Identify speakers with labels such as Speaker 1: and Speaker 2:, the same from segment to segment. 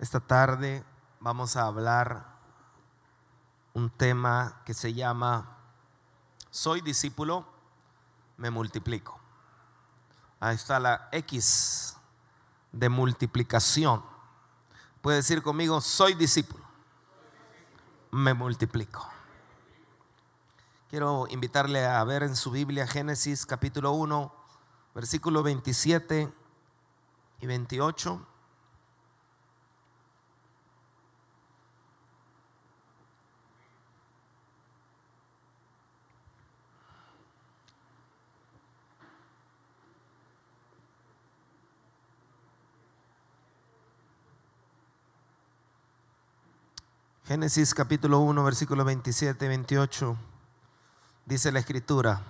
Speaker 1: Esta tarde vamos a hablar un tema que se llama Soy discípulo, me multiplico. Ahí está la X de multiplicación. Puede decir conmigo: soy discípulo, me multiplico. Quiero invitarle a ver en su Biblia Génesis capítulo 1, versículos 27 y 28. Génesis capítulo 1, versículos 27 y 28, dice la Escritura: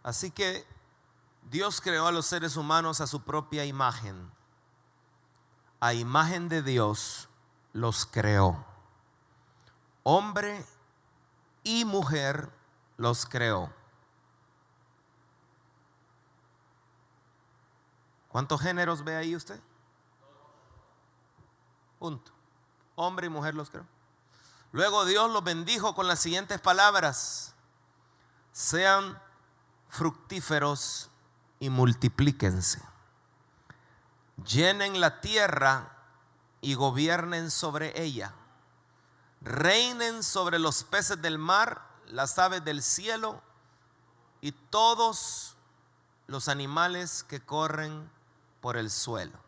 Speaker 1: así que Dios creó a los seres humanos a su propia imagen. A imagen de Dios los creó. Hombre y mujer los creó. ¿Cuántos géneros ve ahí usted? Punto. Hombre y mujer los creó. Luego Dios los bendijo con las siguientes palabras: sean fructíferos y multiplíquense, llenen la tierra y gobiernen sobre ella, reinen sobre los peces del mar, las aves del cielo y todos los animales que corren por el suelo.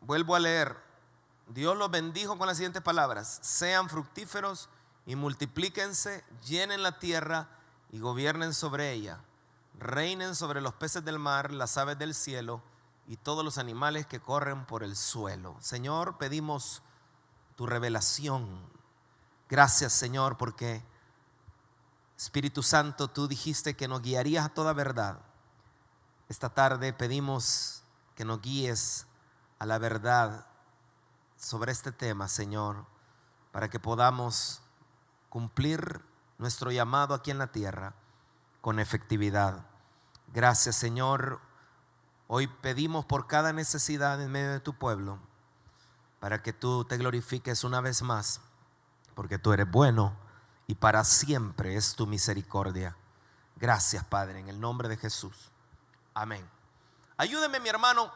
Speaker 1: Vuelvo a leer. Dios los bendijo con las siguientes palabras: sean fructíferos y multiplíquense, llenen la tierra y gobiernen sobre ella, reinen sobre los peces del mar, las aves del cielo y todos los animales que corren por el suelo. Señor, pedimos tu revelación. Gracias, Señor, porque Espíritu Santo, tú dijiste que nos guiarías a toda verdad. Esta tarde pedimos que nos guíes a la verdad sobre este tema, Señor, para que podamos cumplir nuestro llamado aquí en la tierra con efectividad. Gracias, Señor. Hoy pedimos por cada necesidad en medio de tu pueblo, para que tú te glorifiques una vez más, porque tú eres bueno y para siempre es tu misericordia. Gracias, Padre, en el nombre de Jesús. Amén. Ayúdeme, mi hermano,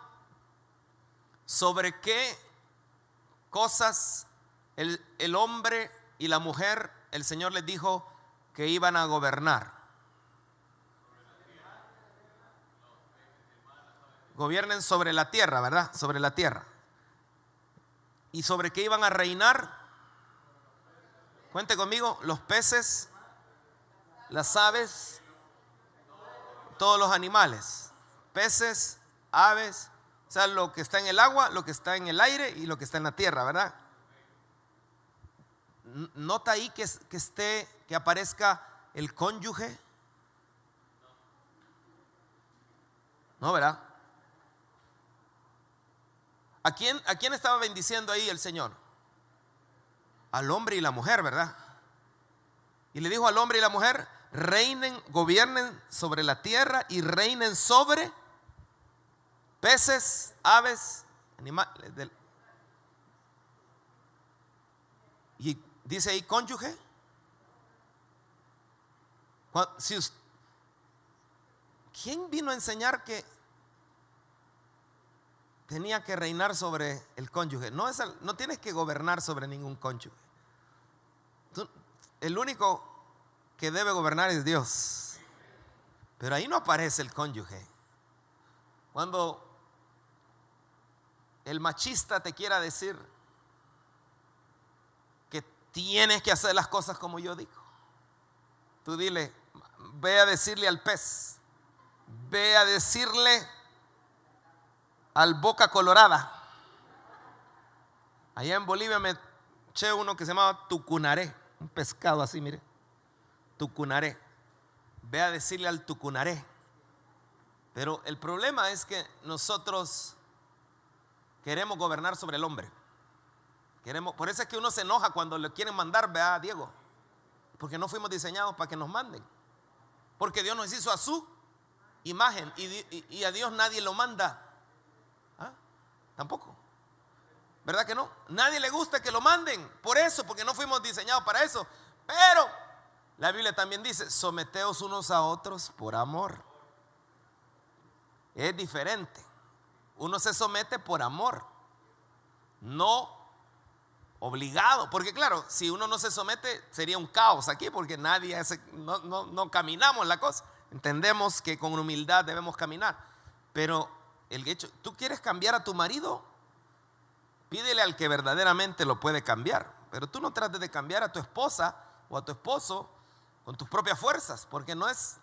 Speaker 1: sobre qué cosas el hombre y la mujer, el Señor les dijo que iban a gobernar. Gobiernen sobre la tierra, ¿verdad? Sobre la tierra. ¿Y sobre qué iban a reinar? Cuente conmigo: los peces, las aves, todos los animales. Peces, aves, o sea, lo que está en el agua, lo que está en el aire y lo que está en la tierra, ¿verdad? Nota ahí que aparezca el cónyuge. No, ¿verdad? ¿A quién estaba bendiciendo ahí el Señor? Al hombre y la mujer, ¿verdad? Y le dijo al hombre y la mujer: reinen, gobiernen sobre la tierra y reinen sobre peces, aves, animales. Y dice ahí cónyuge. ¿Quién vino a enseñar que tenía que reinar sobre el cónyuge? No tienes que gobernar sobre ningún cónyuge. El único que debe gobernar es Dios. Pero ahí no aparece el cónyuge. Cuando el machista te quiera decir que tienes que hacer las cosas como yo digo, Tú dile, ve a decirle al pez, ve a decirle al Boca Colorada. Allá en Bolivia me eché uno que se llamaba tucunaré, un pescado así, mire, tucunaré. Ve a decirle al tucunaré. Pero el problema es que nosotros queremos gobernar sobre el hombre. Por eso es que uno se enoja cuando le quieren mandar, vea, Diego, porque no fuimos diseñados para que nos manden, porque Dios nos hizo a su imagen y a Dios nadie lo manda. ¿Ah? Tampoco, ¿verdad que no? Nadie le gusta que lo manden, por eso, porque no fuimos diseñados para eso. Pero la Biblia también dice, someteos unos a otros por amor. Es diferente. Uno se somete por amor, no obligado, porque claro, si uno no se somete sería un caos aquí, porque nadie no caminamos la cosa. Entendemos que con humildad debemos caminar, pero el hecho, tú quieres cambiar a tu marido, pídele al que verdaderamente lo puede cambiar, pero tú no trates de cambiar a tu esposa o a tu esposo con tus propias fuerzas, porque vas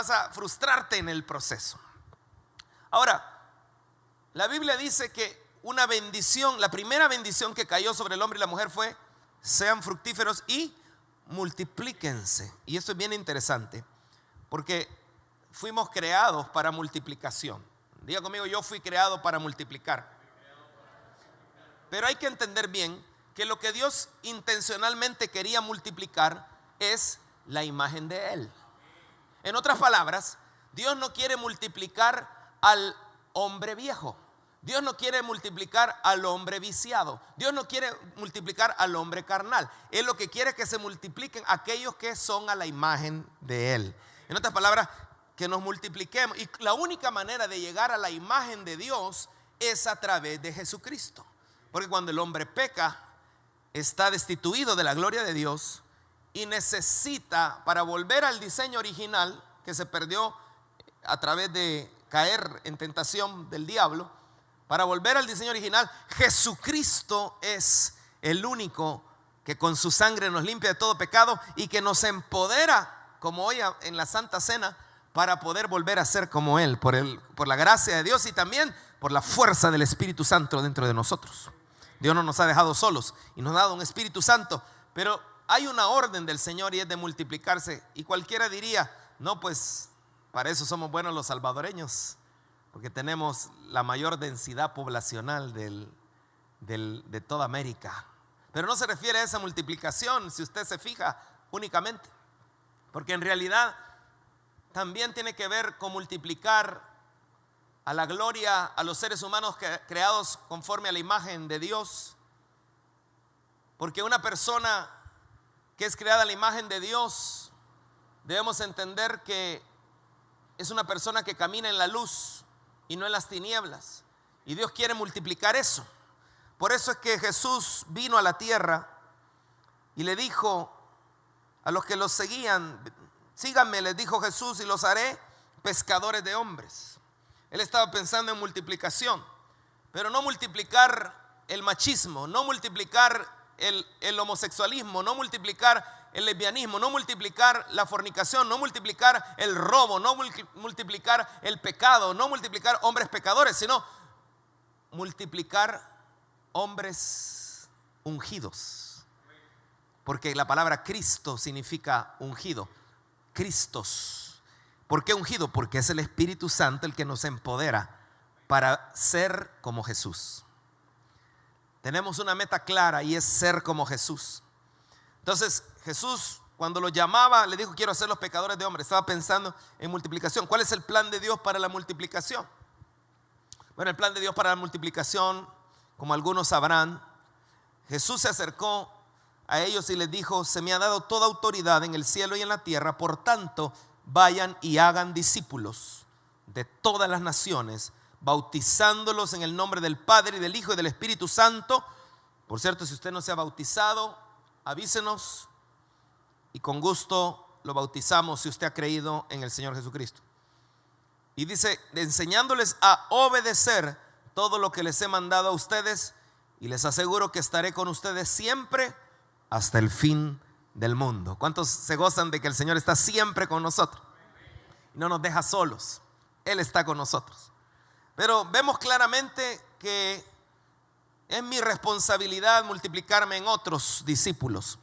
Speaker 1: a frustrarte en el proceso. Ahora, la Biblia dice que una bendición, la primera bendición que cayó sobre el hombre y la mujer fue: sean fructíferos y multiplíquense. Y esto es bien interesante, porque fuimos creados para multiplicación. Diga conmigo, yo fui creado para multiplicar. Pero hay que entender bien que lo que Dios intencionalmente quería multiplicar es la imagen de Él. En otras palabras, Dios no quiere multiplicar al hombre viejo. Dios no quiere multiplicar al hombre viciado. Dios no quiere multiplicar al hombre carnal. Él lo que quiere es que se multipliquen aquellos que son a la imagen de Él. En otras palabras, que nos multipliquemos. Y la única manera de llegar a la imagen de Dios es a través de Jesucristo. Porque cuando el hombre peca, está destituido de la gloria de Dios y necesita, para volver al diseño original que se perdió a través de caer en tentación del diablo, para volver al diseño original, Jesucristo es el único que con su sangre nos limpia de todo pecado y que nos empodera, como hoy en la Santa Cena, para poder volver a ser como Él, por la gracia de Dios y también por la fuerza del Espíritu Santo dentro de nosotros. Dios no nos ha dejado solos y nos ha dado un Espíritu Santo, pero hay una orden del Señor y es de multiplicarse. Y cualquiera diría, no, pues para eso somos buenos los salvadoreños, porque tenemos la mayor densidad poblacional de toda América. Pero no se refiere a esa multiplicación, si usted se fija, únicamente, porque en realidad también tiene que ver con multiplicar a la gloria a los seres humanos creados conforme a la imagen de Dios. Porque una persona que es creada a la imagen de Dios, debemos entender que es una persona que camina en la luz y no en las tinieblas. Y Dios quiere multiplicar eso. Por eso es que Jesús vino a la tierra y le dijo a los que los seguían: síganme, les dijo Jesús, y los haré pescadores de hombres. Él estaba pensando en multiplicación, pero no multiplicar el machismo, no multiplicar el homosexualismo, no multiplicar el lesbianismo, no multiplicar la fornicación, no multiplicar el robo, no multiplicar el pecado, no multiplicar hombres pecadores, sino multiplicar hombres ungidos. Porque la palabra Cristo significa ungido. Cristos. ¿Por qué ungido? Porque es el Espíritu Santo el que nos empodera para ser como Jesús. Tenemos una meta clara y es ser como Jesús. Entonces Jesús, cuando lo llamaba, le dijo: quiero hacer los pecadores de hombres. Estaba pensando en multiplicación. ¿Cuál es el plan de Dios para la multiplicación? Bueno, el plan de Dios para la multiplicación, como algunos sabrán, Jesús se acercó a ellos y les dijo: se me ha dado toda autoridad en el cielo y en la tierra, por tanto vayan y hagan discípulos de todas las naciones, bautizándolos en el nombre del Padre y del Hijo y del Espíritu Santo. Por cierto, si usted no se ha bautizado, avísenos y con gusto lo bautizamos si usted ha creído en el Señor Jesucristo. Y dice: enseñándoles a obedecer todo lo que les he mandado a ustedes, y les aseguro que estaré con ustedes siempre hasta el fin del mundo. ¿Cuántos se gozan de que el Señor está siempre con nosotros? Y no nos deja solos. Él está con nosotros. Pero vemos claramente que es mi responsabilidad multiplicarme en otros discípulos.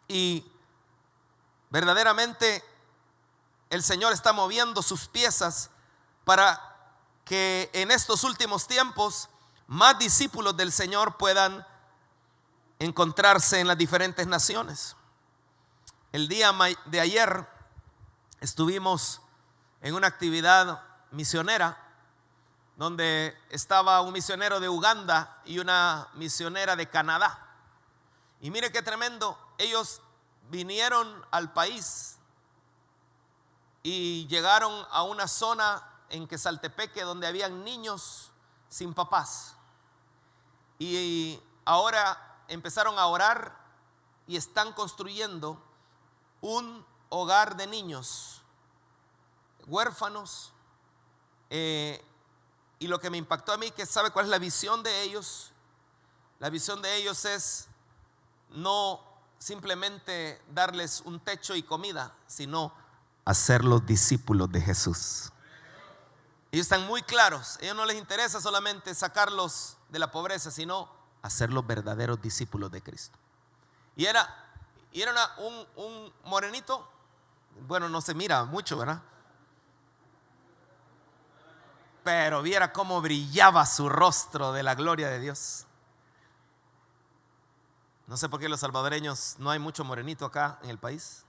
Speaker 1: Y verdaderamente el Señor está moviendo sus piezas para que en estos últimos tiempos más discípulos del Señor puedan encontrarse en las diferentes naciones. El día de ayer estuvimos en una actividad misionera donde estaba un misionero de Uganda y una misionera de Canadá. Y mire qué tremendo, ellos vinieron al país y llegaron a una zona en Quesaltepeque donde habían niños sin papás. Y ahora empezaron a orar y están construyendo un hogar de niños huérfanos. Y lo que me impactó a mí, que sabe cuál es la visión de ellos. La visión de ellos es no simplemente darles un techo y comida, sino hacerlos discípulos de Jesús. Ellos están muy claros. A ellos no les interesa solamente sacarlos de la pobreza, sino hacerlos verdaderos discípulos de Cristo. Y era un morenito. Bueno, no se mira mucho, ¿verdad? Pero viera cómo brillaba su rostro de la gloria de Dios. No sé por qué los salvadoreños no hay mucho morenito acá en el país.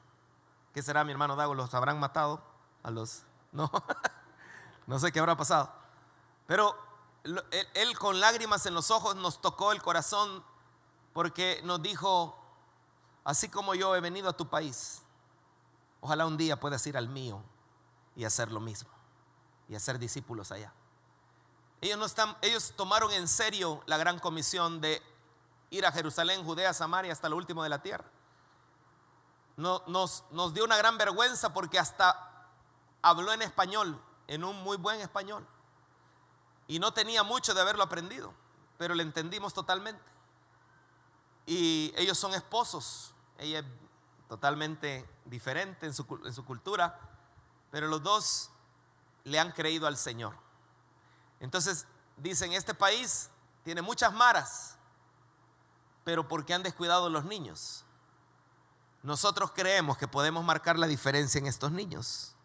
Speaker 1: ¿Qué será, mi hermano Dago? ¿Los habrán matado a los? No, no sé qué habrá pasado. Pero él con lágrimas en los ojos nos tocó el corazón porque nos dijo: así como yo he venido a tu país, ojalá un día puedas ir al mío y hacer lo mismo y hacer discípulos allá. Ellos tomaron en serio la gran comisión de ir a Jerusalén, Judea, Samaria, hasta lo último de la tierra. Nos dio una gran vergüenza porque hasta habló en español, en un muy buen español, y no tenía mucho de haberlo aprendido, pero le entendimos totalmente. Y ellos son esposos. Ella es totalmente diferente en su cultura, pero los dos le han creído al Señor. Entonces dicen: este país tiene muchas maras, pero porque han descuidado los niños. Nosotros creemos que podemos marcar la diferencia en estos niños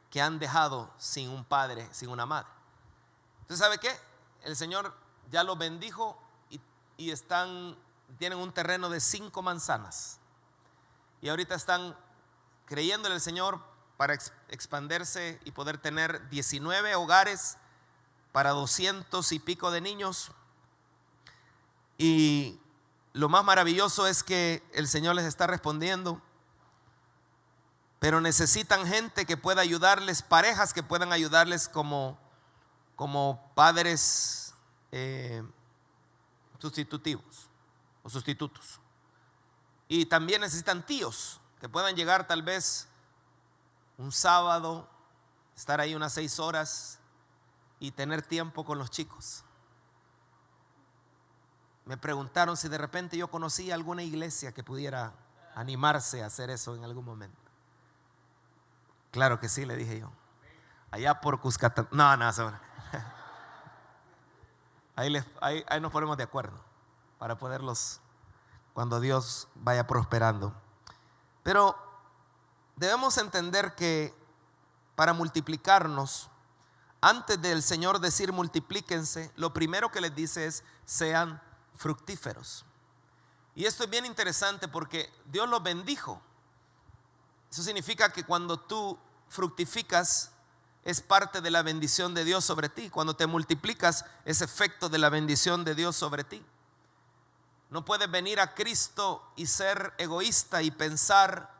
Speaker 1: que han dejado sin un padre, sin una madre. Entonces, ¿sabe qué? El Señor ya los bendijo y tienen un terreno de 5 manzanas. Y ahorita están creyéndole al Señor para expandirse y poder tener 19 hogares para 200 y pico de niños. Y lo más maravilloso es que el Señor les está respondiendo, pero necesitan gente que pueda ayudarles, parejas que puedan ayudarles como padres sustitutivos o sustitutos. Y también necesitan tíos que puedan llegar tal vez un sábado, estar ahí unas 6 horas y tener tiempo con los chicos. Me preguntaron si de repente yo conocía alguna iglesia que pudiera animarse a hacer eso en algún momento. Claro que sí, le dije yo. Allá por Cuscatlán. No. Ahí nos ponemos de acuerdo para poderlos, cuando Dios vaya prosperando. Pero debemos entender que para multiplicarnos, antes del Señor decir multiplíquense, lo primero que les dice es: sean fructíferos. Y esto es bien interesante porque Dios los bendijo. Eso significa que cuando tú fructificas, es parte de la bendición de Dios sobre ti. Cuando te multiplicas, es efecto de la bendición de Dios sobre ti. No puedes venir a Cristo y ser egoísta y pensar: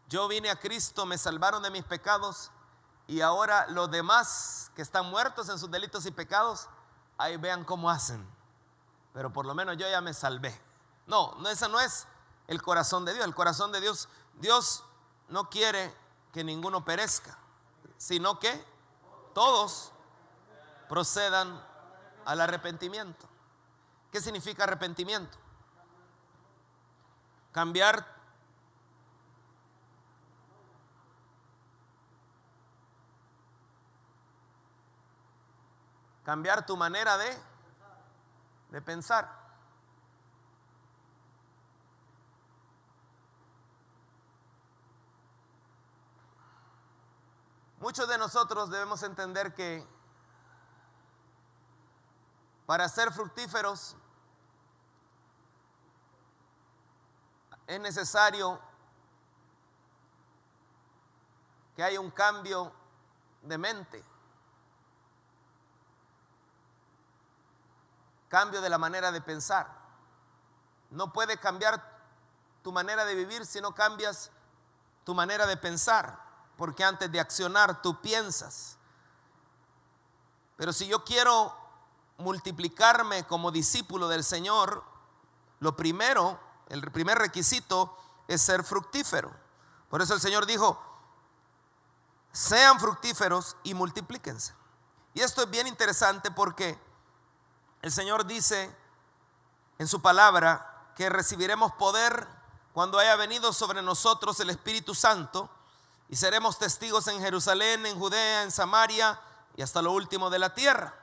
Speaker 1: yo vine a Cristo, me salvaron de mis pecados, y ahora los demás que están muertos en sus delitos y pecados, ahí vean cómo hacen, pero por lo menos yo ya me salvé. No, ese no es el corazón de Dios. El corazón de Dios, Dios no quiere que ninguno perezca, sino que todos procedan al arrepentimiento. ¿Qué significa arrepentimiento? cambiar tu manera de pensar. Muchos de nosotros debemos entender que para ser fructíferos es necesario que haya un cambio de mente, cambio de la manera de pensar. No puedes cambiar tu manera de vivir si no cambias tu manera de pensar, porque antes de accionar tú piensas. Pero si yo quiero multiplicarme como discípulo del Señor, el primer requisito es ser fructífero. Por eso el Señor dijo: sean fructíferos y multiplíquense. Y esto es bien interesante porque el Señor dice en su palabra que recibiremos poder cuando haya venido sobre nosotros el Espíritu Santo, y seremos testigos en Jerusalén, en Judea, en Samaria y hasta lo último de la tierra.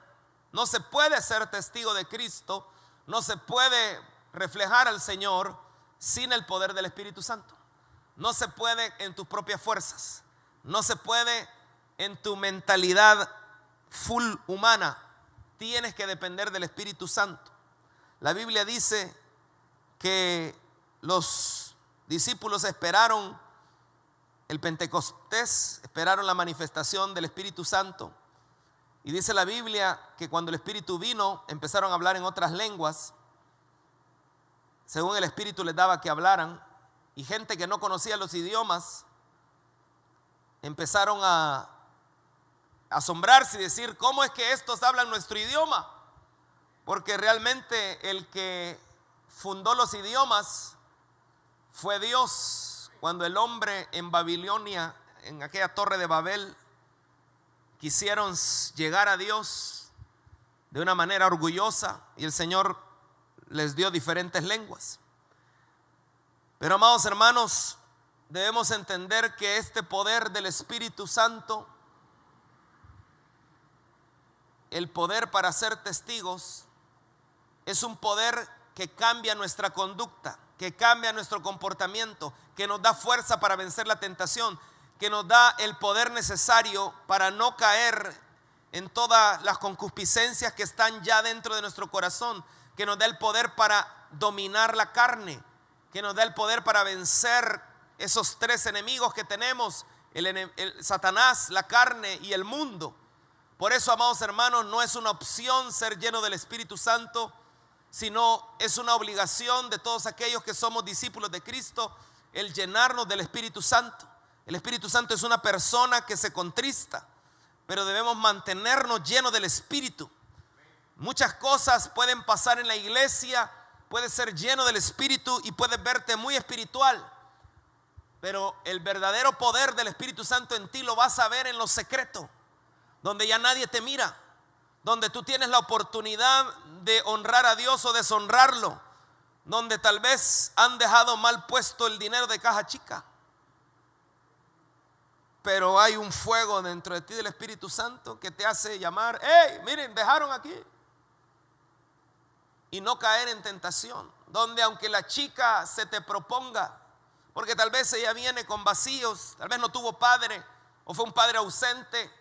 Speaker 1: No se puede ser testigo de Cristo, no se puede reflejar al Señor sin el poder del Espíritu Santo. No se puede en tus propias fuerzas, no se puede en tu mentalidad full humana. Tienes que depender del Espíritu Santo. La Biblia dice que los discípulos esperaron el Pentecostés, esperaron la manifestación del Espíritu Santo. Y dice la Biblia que cuando el Espíritu vino, empezaron a hablar en otras lenguas, según el Espíritu les daba que hablaran. Y gente que no conocía los idiomas empezaron a asombrarse y decir: ¿cómo es que estos hablan nuestro idioma? Porque realmente el que fundó los idiomas fue Dios. Cuando el hombre en Babilonia, en aquella torre de Babel, quisieron llegar a Dios de una manera orgullosa, y el Señor les dio diferentes lenguas. Pero amados hermanos, debemos entender que este poder del Espíritu Santo, el poder para ser testigos, es un poder que cambia nuestra conducta, que cambia nuestro comportamiento, que nos da fuerza para vencer la tentación, que nos da el poder necesario para no caer en todas las concupiscencias que están ya dentro de nuestro corazón, que nos da el poder para dominar la carne, que nos da el poder para vencer esos tres enemigos que tenemos: el Satanás, la carne y el mundo. Por eso, amados hermanos, no es una opción ser lleno del Espíritu Santo, sino es una obligación de todos aquellos que somos discípulos de Cristo, el llenarnos del Espíritu Santo. El Espíritu Santo es una persona que se contrista, pero debemos mantenernos llenos del Espíritu. Muchas cosas pueden pasar en la iglesia, puedes ser lleno del Espíritu y puedes verte muy espiritual, pero el verdadero poder del Espíritu Santo en ti lo vas a ver en lo secreto, donde ya nadie te mira, donde tú tienes la oportunidad de honrar a Dios o deshonrarlo, donde tal vez han dejado mal puesto el dinero de caja chica, pero hay un fuego dentro de ti del Espíritu Santo que te hace llamar: hey, miren, dejaron aquí, y no caer en tentación, donde aunque la chica se te proponga, porque tal vez ella viene con vacíos, tal vez no tuvo padre o fue un padre ausente,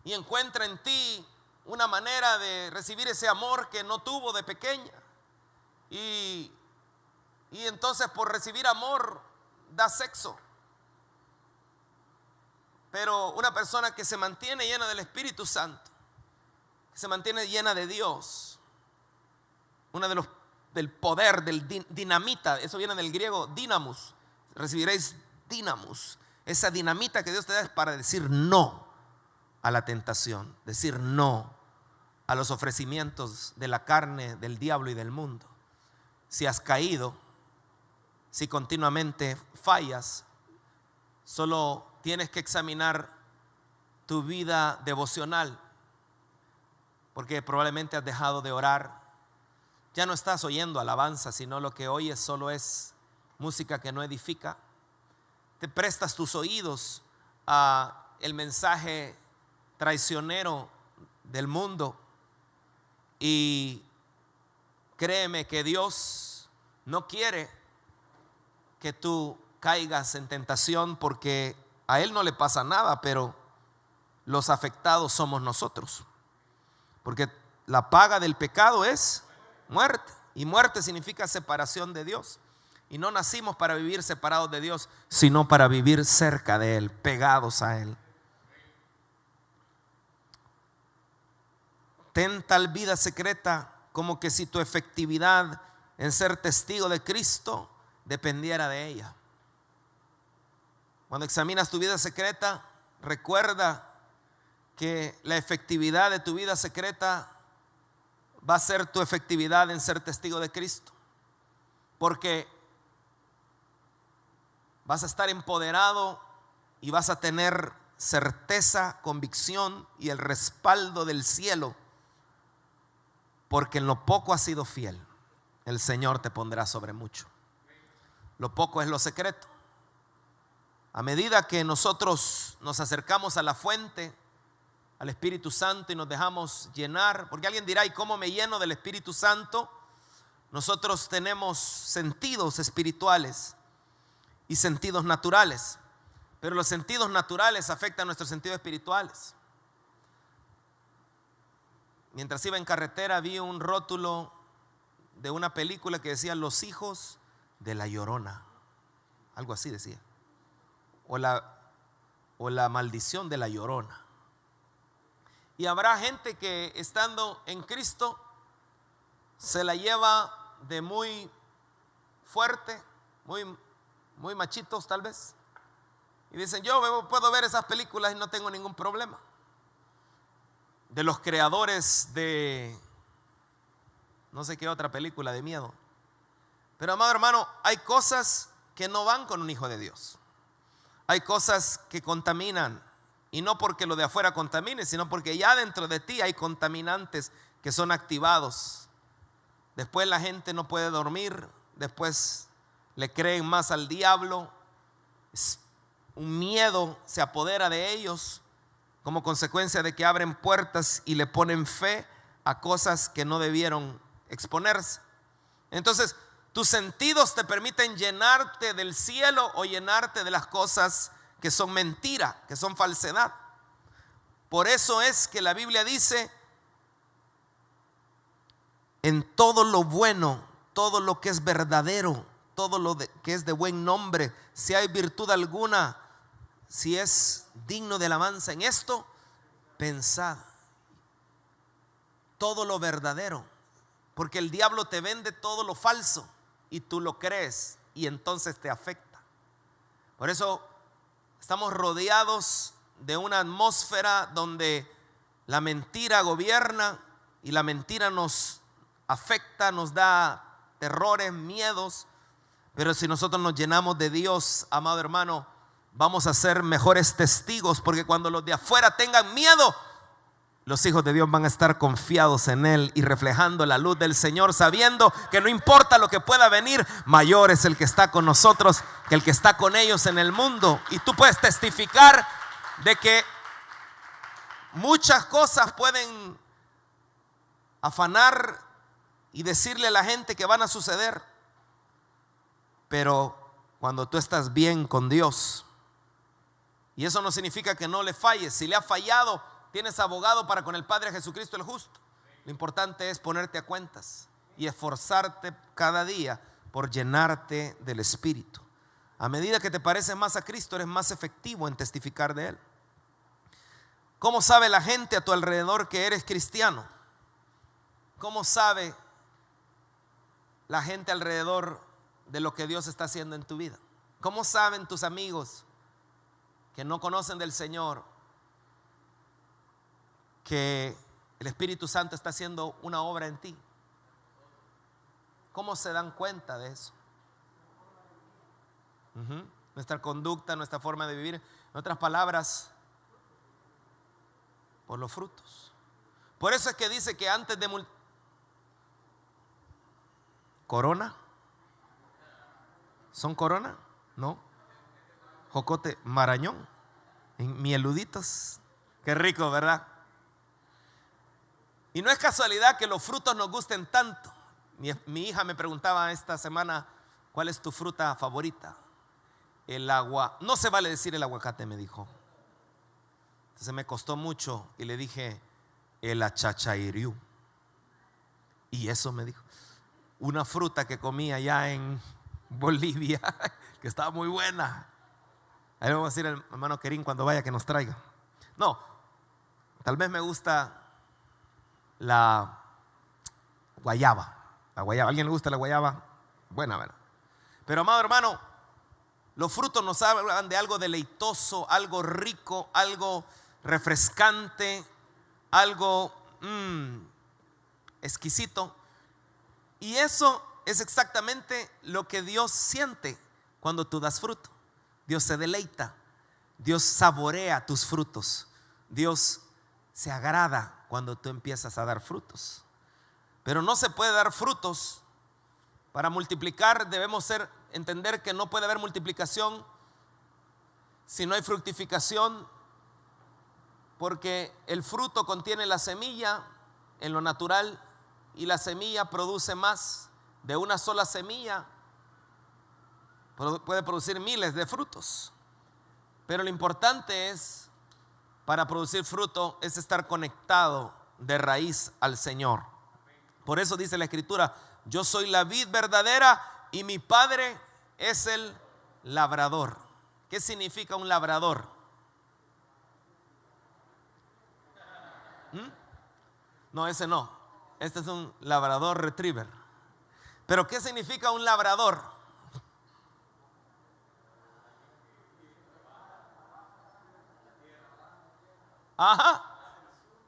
Speaker 1: y encuentra en ti una manera de recibir ese amor que no tuvo de pequeña, y entonces por recibir amor da sexo. Pero una persona que se mantiene llena del Espíritu Santo, que se mantiene llena de Dios, del poder, del dinamita, eso viene del griego dinamus, recibiréis dinamus, esa dinamita que Dios te da es para decir no a la tentación, decir no a los ofrecimientos de la carne, del diablo y del mundo. Si has caído, si continuamente fallas, solo tienes que examinar tu vida devocional, porque probablemente has dejado de orar. Ya no estás oyendo alabanza, sino lo que oyes solo es música que no edifica. Te prestas tus oídos a el mensaje traicionero del mundo. Y créeme que Dios no quiere que tú caigas en tentación, porque a Él no le pasa nada, pero los afectados somos nosotros. Porque la paga del pecado es muerte, y muerte significa separación de Dios. Y no nacimos para vivir separados de Dios, sino para vivir cerca de Él, pegados a Él. Ten tal vida secreta como que si tu efectividad en ser testigo de Cristo dependiera de ella. Cuando examinas tu vida secreta, recuerda que la efectividad de tu vida secreta va a ser tu efectividad en ser testigo de Cristo, porque vas a estar empoderado y vas a tener certeza, convicción y el respaldo del cielo, porque en lo poco has sido fiel, el Señor te pondrá sobre mucho. Lo poco es lo secreto. A medida que nosotros nos acercamos a la fuente, al Espíritu Santo, y nos dejamos llenar, porque alguien dirá: ¿y cómo me lleno del Espíritu Santo? Nosotros tenemos sentidos espirituales y sentidos naturales, pero los sentidos naturales afectan nuestros sentidos espirituales. Mientras iba en carretera, vi un rótulo de una película que decía: Los hijos de la Llorona, algo así decía, o la maldición de la Llorona. Y habrá gente que, estando en Cristo, se la lleva de muy fuerte, muy machitos tal vez, y dicen: yo puedo ver esas películas y no tengo ningún problema. De los creadores de no sé qué otra película de miedo. Pero, amado hermano, hay cosas que no van con un hijo de Dios. Hay cosas que contaminan, y no porque lo de afuera contamine, sino porque ya dentro de ti hay contaminantes que son activados. Después la gente no puede dormir, después le creen más al diablo, un miedo se apodera de ellos como consecuencia de que abren puertas y le ponen fe a cosas que no debieron exponerse. Entonces, tus sentidos te permiten llenarte del cielo o llenarte de las cosas que son mentira, que son falsedad. Por eso es que la Biblia dice: en todo lo bueno, todo lo que es verdadero, todo lo que es de buen nombre, si hay virtud alguna, si es digno de alabanza, en esto pensad. Todo lo verdadero, porque el diablo te vende todo lo falso y tú lo crees, y entonces te afecta. Por eso estamos rodeados de una atmósfera donde la mentira gobierna, y la mentira nos afecta, nos da terrores, miedos. Pero si nosotros nos llenamos de Dios, amado hermano, vamos a ser mejores testigos, porque cuando los de afuera tengan miedo, los hijos de Dios van a estar confiados en Él y reflejando la luz del Señor, sabiendo que no importa lo que pueda venir, mayor es el que está con nosotros que el que está con ellos en el mundo. Y tú puedes testificar de que muchas cosas pueden afanar y decirle a la gente que van a suceder, pero cuando tú estás bien con Dios, y eso no significa que no le falles, si le ha fallado, tienes abogado para con el Padre Jesucristo el justo. Lo importante es ponerte a cuentas y esforzarte cada día por llenarte del Espíritu. A medida que te pareces más a Cristo, eres más efectivo en testificar de Él. ¿Cómo sabe la gente a tu alrededor que eres cristiano? ¿Cómo sabe la gente alrededor de lo que Dios está haciendo en tu vida? ¿Cómo saben tus amigos que no conocen del Señor que el Espíritu Santo está haciendo una obra en ti? ¿Cómo se dan cuenta de eso? Nuestra conducta, nuestra forma de vivir. En otras palabras, por los frutos. Por eso es que dice que antes de Corona, ¿Son Corona? No. Jocote Marañón. Mieluditos. Qué rico, ¿verdad? Y no es casualidad que los frutos nos gusten tanto. Mi hija me preguntaba esta semana, ¿cuál es tu fruta favorita? El agua. No se vale decir el aguacate, me dijo. Entonces me costó mucho y le dije el achachairiú. Y eso me dijo. Una fruta que comía allá en Bolivia, que estaba muy buena. Ahí le vamos a decir al hermano Kerín cuando vaya que nos traiga. No, tal vez me gusta la guayaba. La guayaba. ¿A alguien le gusta la guayaba? Buena, ¿verdad? Pero amado hermano, los frutos nos hablan de algo deleitoso, algo rico, algo refrescante, algo exquisito. Y eso es exactamente lo que Dios siente cuando tú das fruto. Dios se deleita, Dios saborea tus frutos, Dios se agrada cuando tú empiezas a dar frutos. Pero no se puede dar frutos. Para multiplicar debemos entender que no puede haber multiplicación si no hay fructificación, porque el fruto contiene la semilla en lo natural y la semilla produce más. De una sola semilla puede producir miles de frutos. Pero lo importante es, para producir fruto, es estar conectado de raíz al Señor. Por eso dice la Escritura: yo soy la vid verdadera y mi Padre es el labrador. ¿Qué significa un labrador? No, ese no. Este es un labrador retriever. Pero ¿qué significa un labrador? Ajá.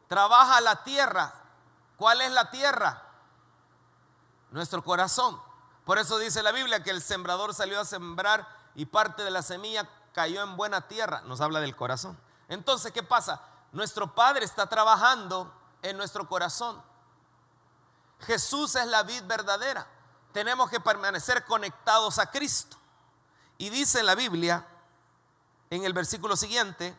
Speaker 1: Trabaja la tierra. ¿Cuál es la tierra? Nuestro corazón. Por eso dice la Biblia que el sembrador salió a sembrar y parte de la semilla cayó en buena tierra. Nos habla del corazón. Entonces, ¿qué pasa? Nuestro Padre está trabajando en nuestro corazón. Jesús es la vid verdadera. Tenemos que permanecer conectados a Cristo. Y dice la Biblia en el versículo siguiente: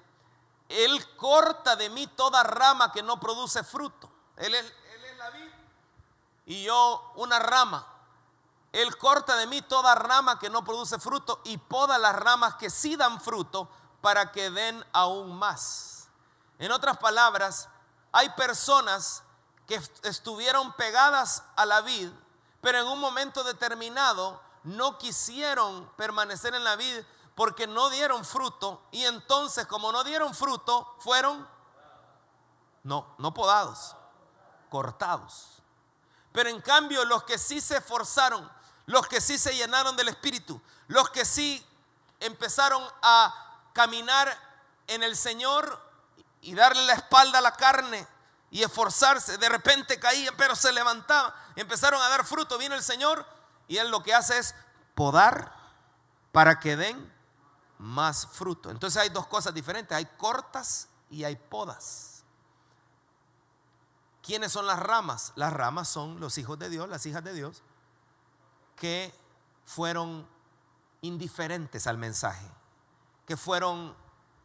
Speaker 1: Él corta de mí toda rama que no produce fruto. Él es la vid y yo una rama. Él corta de mí toda rama que no produce fruto y poda las ramas que sí dan fruto para que den aún más. En otras palabras, hay personas que estuvieron pegadas a la vid, pero en un momento determinado no quisieron permanecer en la vid porque no dieron fruto, y entonces, como no dieron fruto, fueron no podados, cortados. Pero en cambio, los que sí se esforzaron, los que sí se llenaron del Espíritu, los que sí empezaron a caminar en el Señor y darle la espalda a la carne y esforzarse, de repente caían pero se levantaban, empezaron a dar fruto. Vino el Señor y Él lo que hace es podar para que den más fruto. Entonces hay dos cosas diferentes: hay cortas y hay podas. ¿Quiénes son las ramas? Las ramas son los hijos de Dios, las hijas de Dios, que fueron indiferentes al mensaje, que fueron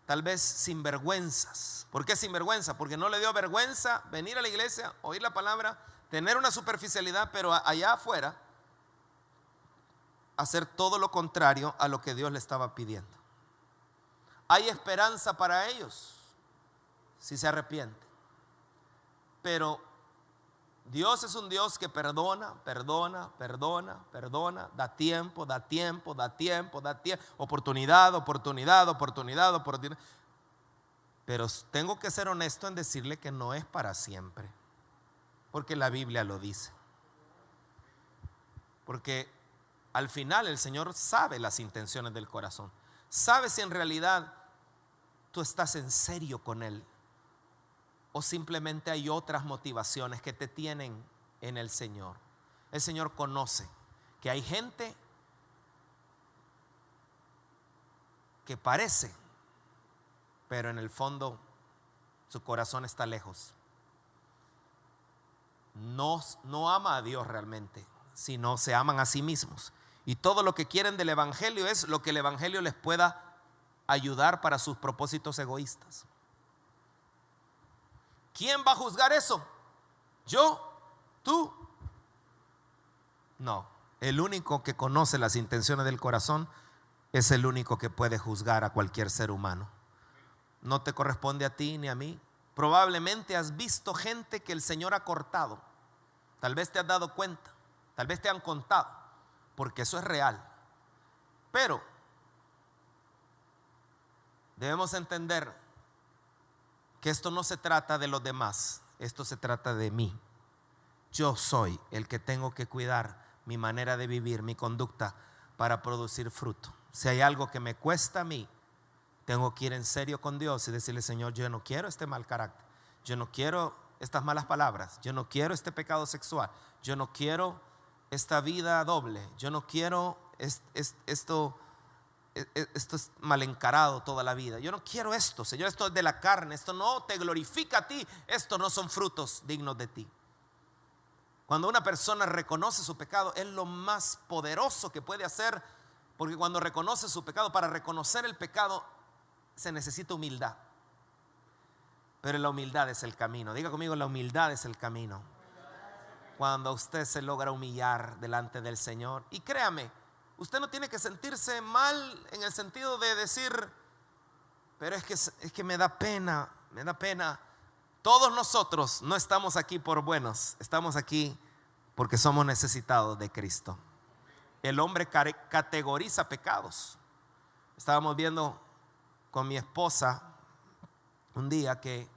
Speaker 1: tal vez sinvergüenzas. ¿Por qué sinvergüenza? Porque no le dio vergüenza venir a la iglesia, oír la palabra, tener una superficialidad, pero allá afuera hacer todo lo contrario a lo que Dios le estaba pidiendo. Hay esperanza para ellos si se arrepienten, pero Dios es un Dios que perdona, da tiempo, oportunidad. Pero tengo que ser honesto en decirle que no es para siempre, porque la Biblia lo dice. Porque al final el Señor sabe las intenciones del corazón, sabe si en realidad tú estás en serio con Él o simplemente hay otras motivaciones que te tienen en el Señor. El Señor conoce que hay gente que parece, pero en el fondo su corazón está lejos. No ama a Dios realmente, sino se aman a sí mismos. Y todo lo que quieren del evangelio es lo que el evangelio les pueda ayudar para sus propósitos egoístas. ¿Quién va a juzgar eso? ¿Yo? ¿Tú? No, el único que conoce las intenciones del corazón es el único que puede juzgar a cualquier ser humano. No te corresponde a ti ni a mí. Probablemente has visto gente que el Señor ha cortado. Tal vez te has dado cuenta, tal vez te han contado, porque eso es real. Pero debemos entender que esto no se trata de los demás, esto se trata de mí. Yo soy el que tengo que cuidar mi manera de vivir, mi conducta, para producir fruto. Si hay algo que me cuesta a mí, tengo que ir en serio con Dios y decirle: Señor, yo no quiero este mal carácter, yo no quiero estas malas palabras, yo no quiero este pecado sexual, yo no quiero esta vida doble, yo no quiero esto es mal encarado toda la vida. Yo no quiero esto, Señor, esto es de la carne, esto no te glorifica a ti, estos no son frutos dignos de ti. Cuando una persona reconoce su pecado, es lo más poderoso que puede hacer, porque cuando reconoce su pecado, para reconocer el pecado se necesita humildad. Pero la humildad es el camino. Diga conmigo: la humildad es el camino. Cuando usted se logra humillar delante del Señor, y créame, usted no tiene que sentirse mal en el sentido de decir: pero es que me da pena. Todos nosotros no estamos aquí por buenos, estamos aquí porque somos necesitados de Cristo. El hombre categoriza pecados. Estábamos viendo con mi esposa un día que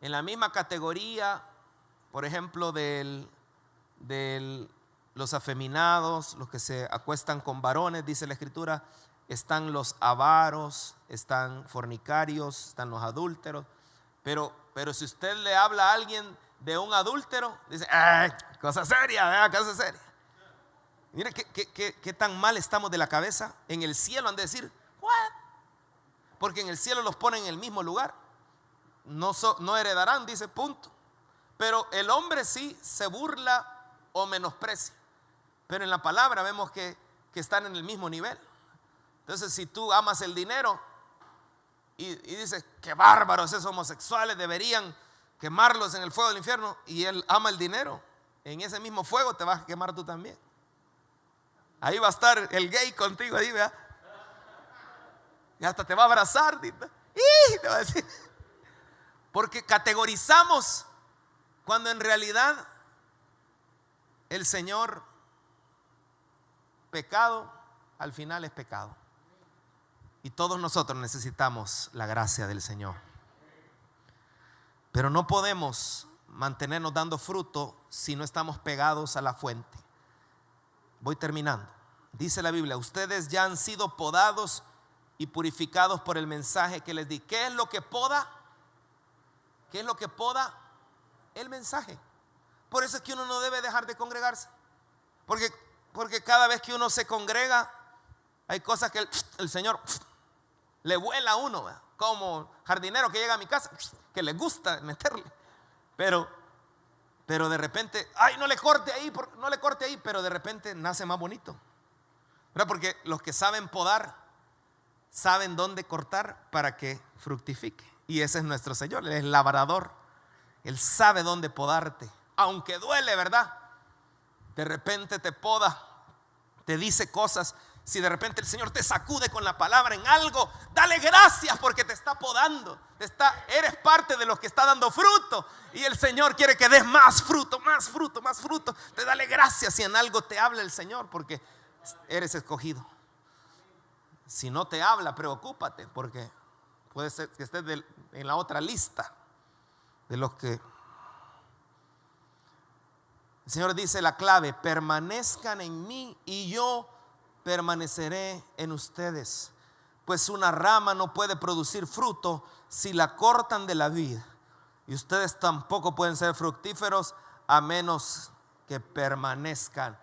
Speaker 1: en la misma categoría, por ejemplo, de los afeminados, los que se acuestan con varones, dice la Escritura, están los avaros, están fornicarios, están los adúlteros. Pero si usted le habla a alguien de un adúltero, dice: cosa seria, cosa seria. Mire qué tan mal estamos de la cabeza. En el cielo han de decir: ¿what? Porque en el cielo los ponen en el mismo lugar. No heredarán, dice, punto. Pero el hombre sí se burla o menosprecia. Pero en la palabra vemos que están en el mismo nivel. Entonces, si tú amas el dinero y dices: qué bárbaros esos homosexuales, deberían quemarlos en el fuego del infierno, y él ama el dinero, en ese mismo fuego te vas a quemar tú también. Ahí va a estar el gay contigo ahí, ¿verdad? Y hasta te va a abrazar, y te va a decir. Porque categorizamos cuando en realidad el Señor, pecado al final es pecado. Y todos nosotros necesitamos la gracia del Señor. Pero no podemos mantenernos dando fruto si no estamos pegados a la fuente. Voy terminando. Dice la Biblia: ustedes ya han sido podados y purificados por el mensaje que les di. ¿Qué es lo que poda? ¿Qué es lo que poda? El mensaje. Por eso es que uno no debe dejar de congregarse. Porque cada vez que uno se congrega, hay cosas que el Señor le vuela a uno, ¿verdad? Como jardinero que llega a mi casa, que le gusta meterle. Pero de repente, no le corte ahí, pero de repente nace más bonito, ¿verdad? Porque los que saben podar saben dónde cortar para que fructifique. Y ese es nuestro Señor, Él es labrador. Él sabe dónde podarte, aunque duele, ¿verdad? De repente te poda, te dice cosas. Si de repente el Señor te sacude con la palabra en algo, dale gracias, porque te está podando. Eres parte de los que está dando fruto, y el Señor quiere que des más fruto. Te dale gracias si en algo te habla el Señor, porque eres escogido. Si no te habla, preocúpate, porque puede ser que estés en la otra lista de los que el Señor dice: la clave: permanezcan en mí y yo permaneceré en ustedes. Pues una rama no puede producir fruto si la cortan de la vid, y ustedes tampoco pueden ser fructíferos a menos que permanezcan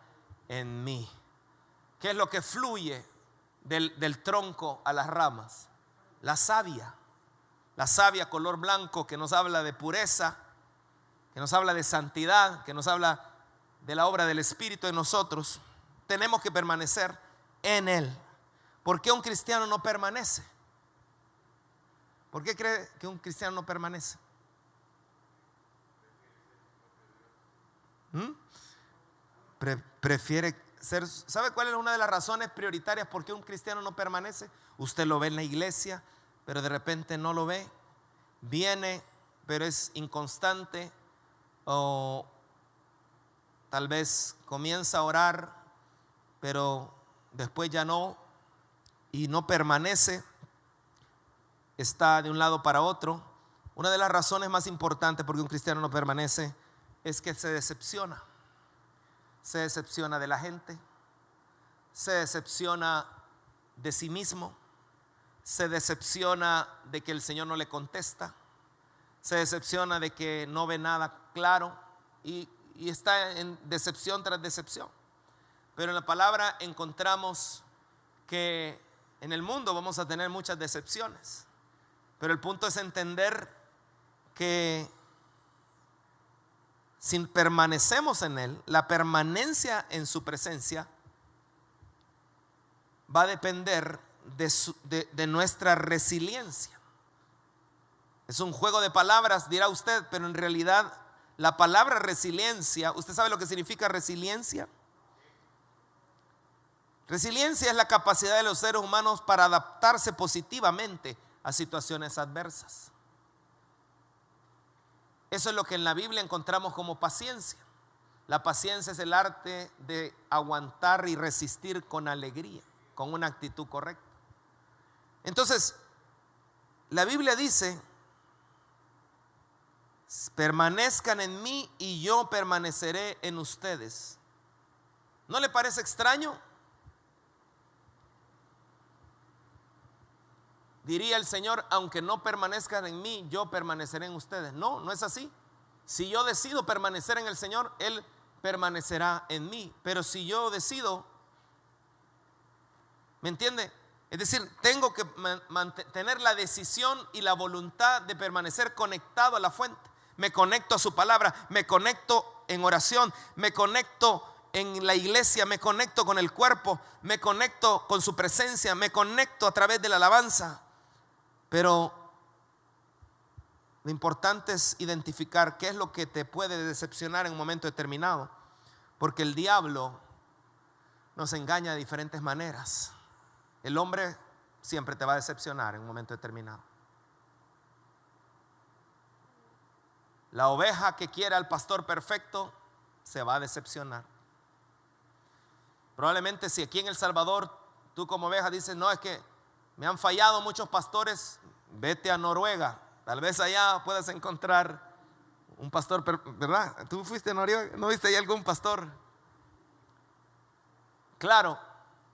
Speaker 1: en mí. ¿Qué es lo que fluye del tronco a las ramas? La savia color blanco, que nos habla de pureza, que nos habla de santidad, que nos habla de la obra del Espíritu en nosotros. tenemos que permanecer en Él. ¿Por qué un cristiano no permanece? ¿Por qué cree que un cristiano no permanece? Prefiere ser. ¿Sabe cuál es una de las razones prioritarias por qué un cristiano no permanece? Usted lo ve en la iglesia, pero de repente no lo ve. Viene, pero es inconstante. O tal vez comienza a orar, pero después ya no. Y no permanece. Está de un lado para otro. Una de las razones más importantes por qué un cristiano no permanece es que se decepciona. Se decepciona de la gente, se decepciona de sí mismo, se decepciona de que el Señor no le contesta, se decepciona de que no ve nada claro y está en decepción tras decepción. Pero en la palabra encontramos que en el mundo vamos a tener muchas decepciones, pero el punto es entender que si permanecemos en Él, la permanencia en su presencia va a depender de nuestra resiliencia. Es un juego de palabras, dirá usted, pero en realidad la palabra resiliencia, ¿usted sabe lo que significa resiliencia? Resiliencia es la capacidad de los seres humanos para adaptarse positivamente a situaciones adversas. Eso es lo que en la Biblia encontramos como paciencia. La paciencia es el arte de aguantar y resistir con alegría, con una actitud correcta. Entonces, la Biblia dice: permanezcan en mí y yo permaneceré en ustedes. ¿No le parece extraño? Diría el Señor: aunque no permanezcan en mí, yo permaneceré en ustedes. No, no es así. Si yo decido permanecer en el Señor, Él permanecerá en mí. Pero si yo decido, ¿me entiende? Es decir, tengo que tener la decisión y la voluntad de permanecer conectado a la fuente. Me conecto a su palabra, me conecto en oración, me conecto en la iglesia, me conecto con el cuerpo, me conecto con su presencia, me conecto a través de la alabanza. Pero lo importante es identificar qué es lo que te puede decepcionar en un momento determinado, porque el diablo nos engaña de diferentes maneras. El hombre siempre te va a decepcionar en un momento determinado. La oveja que quiere al pastor perfecto se va a decepcionar. Probablemente si aquí en El Salvador tú como oveja dices: no, es que me han fallado muchos pastores, vete a Noruega. Tal vez allá puedas encontrar un pastor, ¿verdad? ¿Tú fuiste a Noruega? ¿No viste ahí algún pastor? Claro,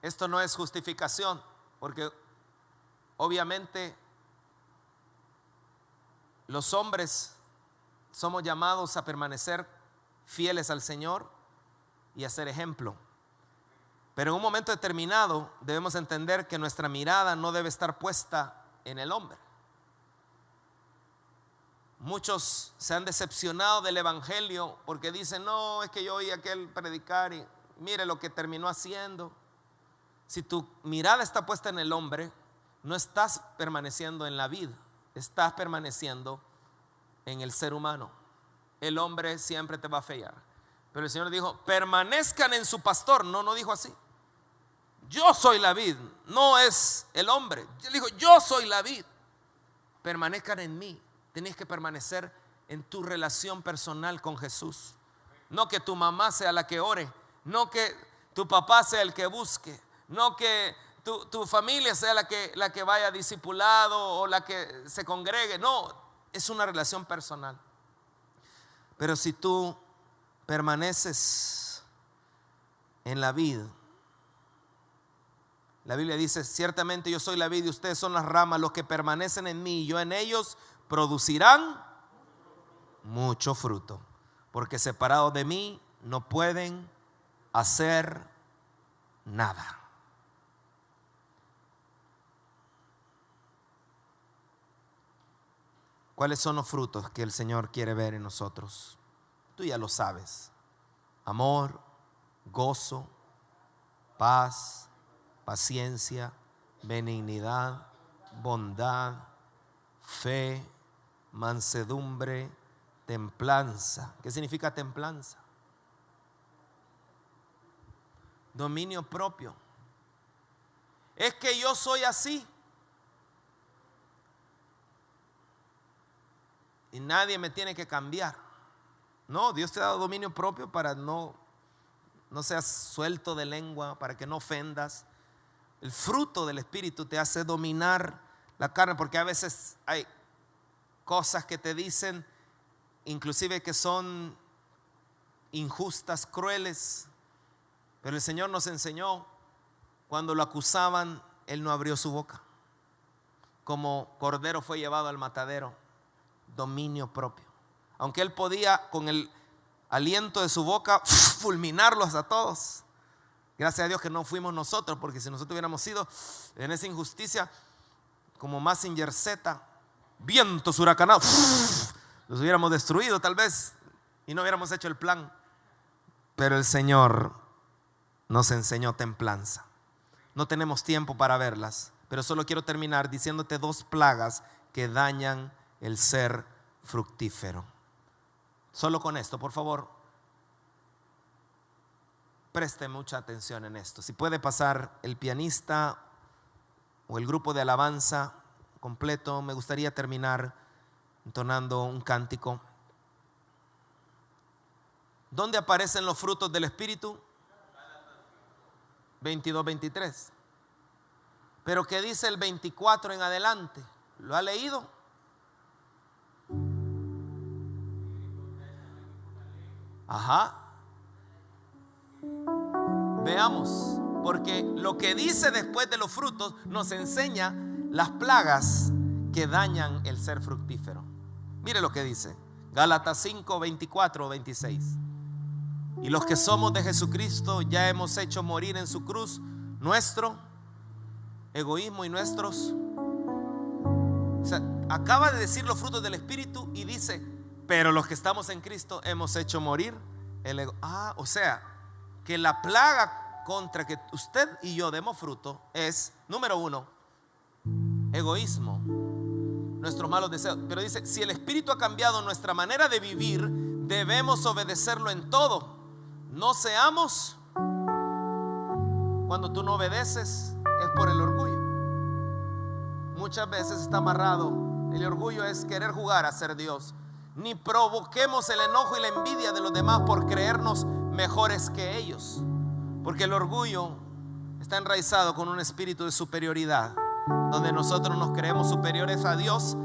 Speaker 1: esto no es justificación, porque obviamente los hombres somos llamados a permanecer fieles al Señor y a ser ejemplo. Pero en un momento determinado debemos entender que nuestra mirada no debe estar puesta en el hombre. Muchos se han decepcionado del evangelio porque dicen: no, es que yo oí a aquel predicar y mire lo que terminó haciendo. Si tu mirada está puesta en el hombre, no estás permaneciendo en la vida, estás permaneciendo en el ser humano. El hombre siempre te va a fallar. Pero el Señor dijo: permanezcan en su pastor. No dijo así. Yo soy la vid, no es el hombre. Él dijo: yo soy la vid. Permanezcan en mí. Tienes que permanecer en tu relación personal con Jesús. No que tu mamá sea la que ore, no que tu papá sea el que busque, no que tu familia sea la que vaya discipulado o la que se congregue. No, es una relación personal. Pero si tú permaneces en la vid, la Biblia dice: ciertamente yo soy la vid y ustedes son las ramas. Los que permanecen en mí y yo en ellos producirán mucho fruto, porque separados de mí no pueden hacer nada. ¿Cuáles son los frutos que el Señor quiere ver en nosotros? Tú ya lo sabes: amor, gozo, paz, paciencia, benignidad, bondad, fe, mansedumbre, templanza. ¿Qué significa templanza? Dominio propio. Es que yo soy así y nadie me tiene que cambiar. No, Dios te ha dado dominio propio para no seas suelto de lengua, para que no ofendas. El fruto del Espíritu te hace dominar la carne, porque a veces hay cosas que te dicen, inclusive que son injustas, crueles, pero el Señor nos enseñó, cuando lo acusaban, Él no abrió su boca. Como cordero fue llevado al matadero, dominio propio. Aunque Él podía con el aliento de su boca fulminarlos a todos. Gracias a Dios que no fuimos nosotros, porque si nosotros hubiéramos sido en esa injusticia como Mazinger Z, vientos huracanados, los hubiéramos destruido tal vez y no hubiéramos hecho el plan. Pero el Señor nos enseñó templanza. No tenemos tiempo para verlas, pero solo quiero terminar diciéndote 2 plagas que dañan el ser fructífero. Solo con esto, por favor, preste mucha atención en esto. Si puede pasar el pianista o el grupo de alabanza completo, me gustaría terminar entonando un cántico. ¿Dónde aparecen los frutos del Espíritu? 22, 23. Pero ¿qué dice el 24 en adelante? ¿Lo ha leído? Ajá. Veamos, porque lo que dice después de los frutos nos enseña las plagas que dañan el ser fructífero. Mire lo que dice Gálatas 5, 24, 26. Y los que somos de Jesucristo ya hemos hecho morir en su cruz nuestro egoísmo y nuestros. O sea, acaba de decir los frutos del Espíritu y dice, pero los que estamos en Cristo hemos hecho morir el ego. O sea, que la plaga contra que usted y yo demos fruto es, número 1, egoísmo, nuestros malos deseos. Pero dice, si el Espíritu ha cambiado nuestra manera de vivir, debemos obedecerlo en todo. No seamos, cuando tú no obedeces, es por el orgullo. Muchas veces está amarrado. El orgullo es querer jugar a ser Dios. Ni provoquemos el enojo y la envidia de los demás por creernos mejores que ellos, porque el orgullo está enraizado con un espíritu de superioridad, donde nosotros nos creemos superiores a Dios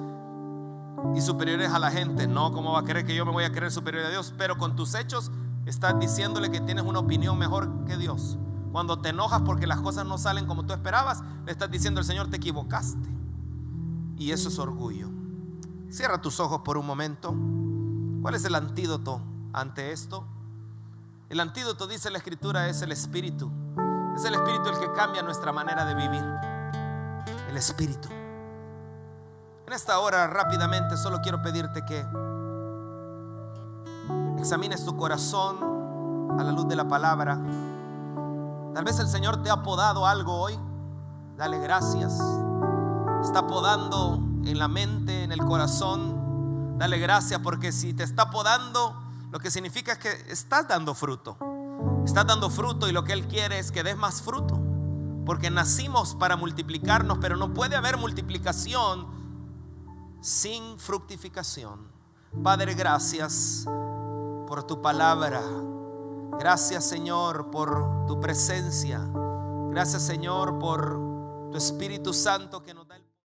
Speaker 1: y superiores a la gente. No, ¿cómo va a creer que yo me voy a creer superior a Dios? Pero con tus hechos estás diciéndole que tienes una opinión mejor que Dios. Cuando te enojas porque las cosas no salen como tú esperabas, le estás diciendo al Señor, te equivocaste. Y eso es orgullo. Cierra tus ojos por un momento. ¿Cuál es el antídoto ante esto? El antídoto, dice la Escritura, es el Espíritu. Es el Espíritu el que cambia nuestra manera de vivir. El Espíritu. En esta hora, rápidamente, solo quiero pedirte que examines tu corazón a la luz de la palabra. Tal vez el Señor te ha podado algo hoy. Dale gracias. Está podando en la mente, en el corazón. Dale gracias, porque si te está podando, lo que significa es que estás dando fruto. Estás dando fruto y lo que Él quiere es que des más fruto. Porque nacimos para multiplicarnos, pero no puede haber multiplicación sin fructificación. Padre, gracias por tu palabra. Gracias, Señor, por tu presencia. Gracias, Señor, por tu Espíritu Santo que nos